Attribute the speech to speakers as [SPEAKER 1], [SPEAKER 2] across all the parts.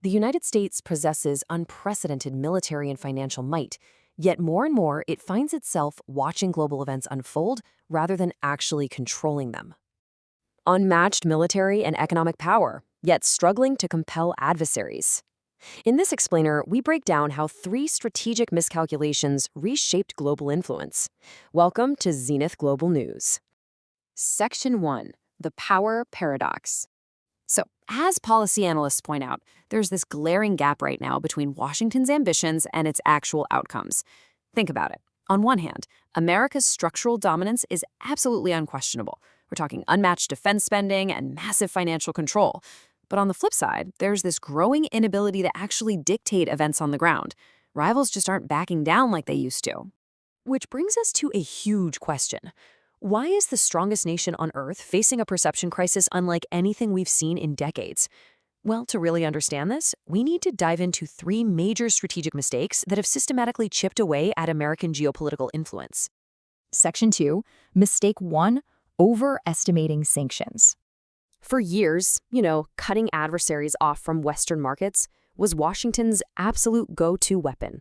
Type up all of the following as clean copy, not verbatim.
[SPEAKER 1] The United States possesses unprecedented military and financial might, yet more and more it finds itself watching global events unfold rather than actually controlling them. Unmatched military and economic power, yet struggling to compel adversaries. In this explainer, we break down how three strategic miscalculations reshaped global influence. Welcome to Zenith Global News. Section 1. The Power Paradox. So, as policy analysts point out, there's this glaring gap right now between Washington's ambitions and its actual outcomes. Think about it. On one hand, America's structural dominance is absolutely unquestionable. We're talking unmatched defense spending and massive financial control. But on the flip side, there's this growing inability to actually dictate events on the ground. Rivals just aren't backing down like they used to. Which brings us to a huge question. Why is the strongest nation on Earth facing a perception crisis unlike anything we've seen in decades? Well, to really understand this, we need to dive into three major strategic mistakes that have systematically chipped away at American geopolitical influence.
[SPEAKER 2] Section 2, Mistake 1, Overestimating Sanctions.
[SPEAKER 1] For years, cutting adversaries off from Western markets was Washington's absolute go-to weapon.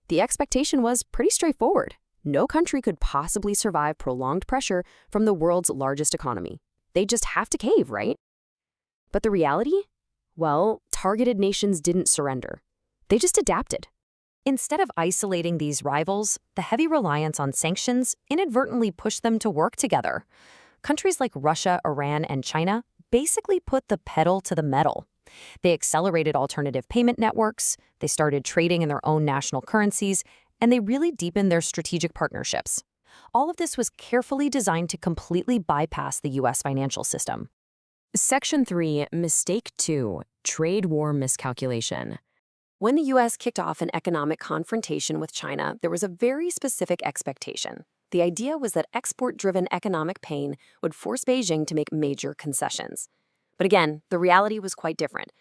[SPEAKER 1] The expectation was pretty straightforward. No country could possibly survive prolonged pressure from the world's largest economy. They'd just have to cave, right? But the reality? Well, targeted nations didn't surrender. They just adapted. Instead of isolating these rivals, the heavy reliance on sanctions inadvertently pushed them to work together. Countries like Russia, Iran, and China basically put the pedal to the metal. They accelerated alternative payment networks, they started trading in their own national currencies, and they really deepened their strategic partnerships. All of this was carefully designed to completely bypass the U.S. financial system. Section 3, Mistake 2, Trade War Miscalculation. When the U.S. kicked off an economic confrontation with China, there was a very specific expectation. The idea was that export-driven economic pain would force Beijing to make major concessions. But again, the reality was quite different.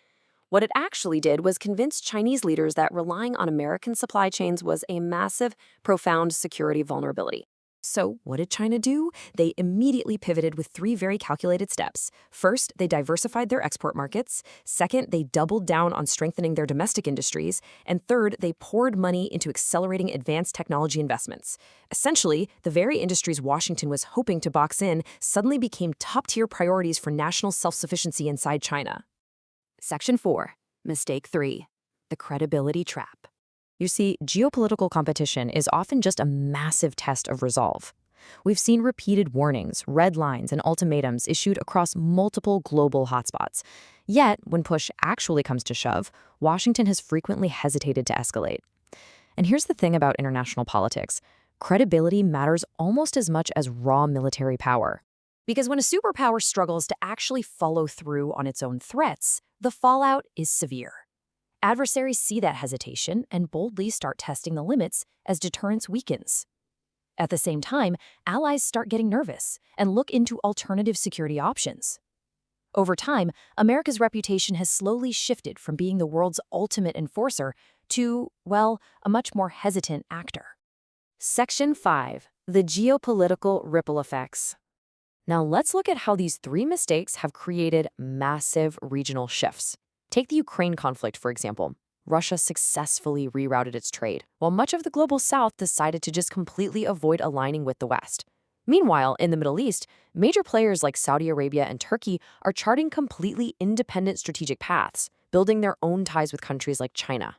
[SPEAKER 1] What it actually did was convince Chinese leaders that relying on American supply chains was a massive, profound security vulnerability. So what did China do? They immediately pivoted with three very calculated steps. First, they diversified their export markets. Second, they doubled down on strengthening their domestic industries. And third, they poured money into accelerating advanced technology investments. Essentially, the very industries Washington was hoping to box in suddenly became top-tier priorities for national self-sufficiency inside China. Section 4, Mistake 3, the credibility trap. You see, geopolitical competition is often just a massive test of resolve. We've seen repeated warnings, red lines, and ultimatums issued across multiple global hotspots. Yet, when push actually comes to shove, Washington has frequently hesitated to escalate. And here's the thing about international politics. Credibility matters almost as much as raw military power. Because when a superpower struggles to actually follow through on its own threats, the fallout is severe. Adversaries see that hesitation and boldly start testing the limits as deterrence weakens. At the same time, allies start getting nervous and look into alternative security options. Over time, America's reputation has slowly shifted from being the world's ultimate enforcer to, well, a much more hesitant actor. Section 5, the geopolitical ripple effects. Now let's look at how these three mistakes have created massive regional shifts. Take the Ukraine conflict, for example. Russia successfully rerouted its trade, while much of the global south decided to just completely avoid aligning with the West. Meanwhile, in the Middle East, major players like Saudi Arabia and Turkey are charting completely independent strategic paths, building their own ties with countries like China.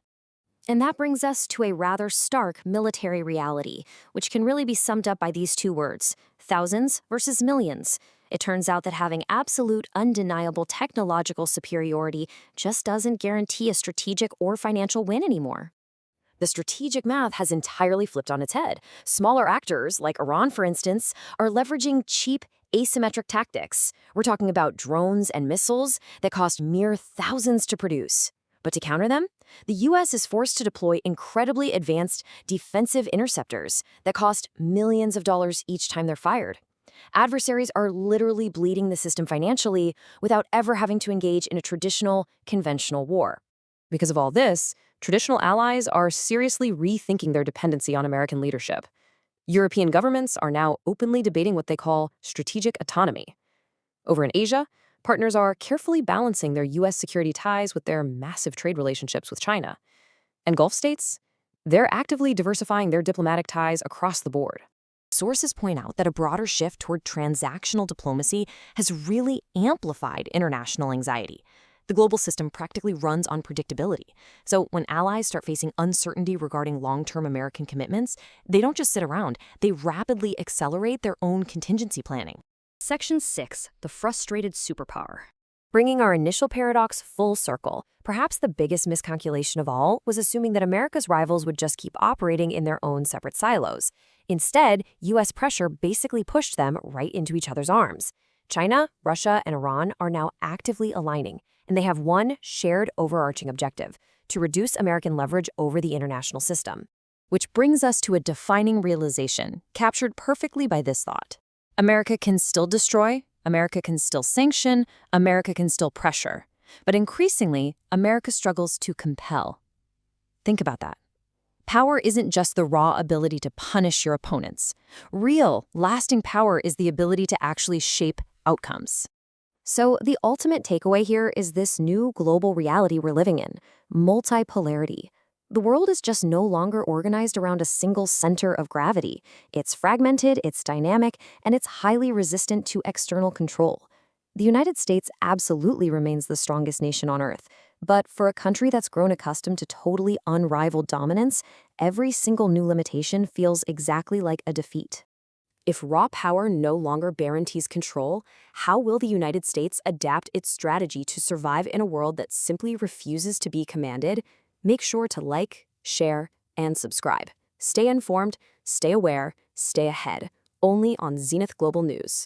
[SPEAKER 1] And that brings us to a rather stark military reality, which can really be summed up by these two words: thousands versus millions. It turns out that having absolute, undeniable technological superiority just doesn't guarantee a strategic or financial win anymore. The strategic math has entirely flipped on its head. Smaller actors, like Iran for instance, are leveraging cheap, asymmetric tactics. We're talking about drones and missiles that cost mere thousands to produce. But to counter them, the U.S. is forced to deploy incredibly advanced defensive interceptors that cost millions of dollars each time they're fired. Adversaries are literally bleeding the system financially without ever having to engage in a traditional, conventional war. Because of all this, traditional allies are seriously rethinking their dependency on American leadership. European governments are now openly debating what they call strategic autonomy. Over in Asia, Partners are carefully balancing their U.S. security ties with their massive trade relationships with China. And Gulf states? They're actively diversifying their diplomatic ties across the board. Sources point out that a broader shift toward transactional diplomacy has really amplified international anxiety. The global system practically runs on predictability. So when allies start facing uncertainty regarding long-term American commitments, they don't just sit around, they rapidly accelerate their own contingency planning. Section 6, the frustrated superpower. Bringing our initial paradox full circle, perhaps the biggest miscalculation of all was assuming that America's rivals would just keep operating in their own separate silos. Instead, U.S. pressure basically pushed them right into each other's arms. China, Russia, and Iran are now actively aligning, and they have one shared overarching objective: to reduce American leverage over the international system. Which brings us to a defining realization, captured perfectly by this thought. America can still destroy, America can still sanction, America can still pressure. But increasingly, America struggles to compel. Think about that. Power isn't just the raw ability to punish your opponents. Real, lasting power is the ability to actually shape outcomes. So the ultimate takeaway here is this new global reality we're living in: multipolarity. The world is just no longer organized around a single center of gravity. It's fragmented, it's dynamic, and it's highly resistant to external control. The United States absolutely remains the strongest nation on Earth, but for a country that's grown accustomed to totally unrivaled dominance, every single new limitation feels exactly like a defeat. If raw power no longer guarantees control, how will the United States adapt its strategy to survive in a world that simply refuses to be commanded? Make sure to like, share, and subscribe. Stay informed, stay aware, stay ahead. Only on Zenith Global News.